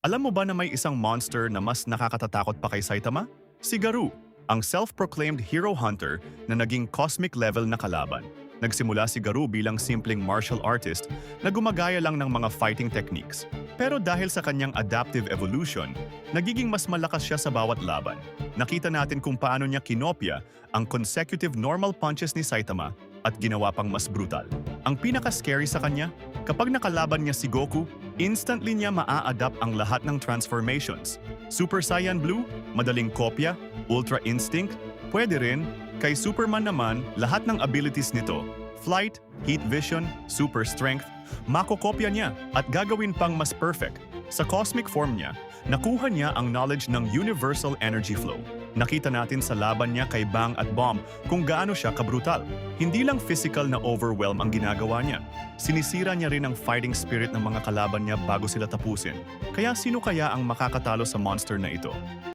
Alam mo ba na may isang monster na mas nakakatatakot pa kay Saitama? Si Garou, ang self-proclaimed hero hunter na naging cosmic level na kalaban. Nagsimula si Garou bilang simpleng martial artist na gumagaya lang ng mga fighting techniques. Pero dahil sa kanyang adaptive evolution, nagiging mas malakas siya sa bawat laban. Nakita natin kung paano niya kinopya ang consecutive normal punches ni Saitama at ginawa pang mas brutal. Ang pinaka-scary sa kanya, kapag nakalaban niya si Goku, instantly niya maa-adapt ang lahat ng transformations. Super Saiyan Blue, madaling kopya, Ultra Instinct, pwede rin. Kay Superman naman, lahat ng abilities nito, flight, heat vision, super strength, makokopya niya at gagawin pang mas perfect. Sa cosmic form niya, nakuha niya ang knowledge ng universal energy flow. Nakita natin sa laban niya kay Bang at Bomb kung gaano siya kabrutal. Hindi lang physical na overwhelm ang ginagawa niya. Sinisira niya rin ang fighting spirit ng mga kalaban niya bago sila tapusin. Kaya sino kaya ang makakatalo sa monster na ito?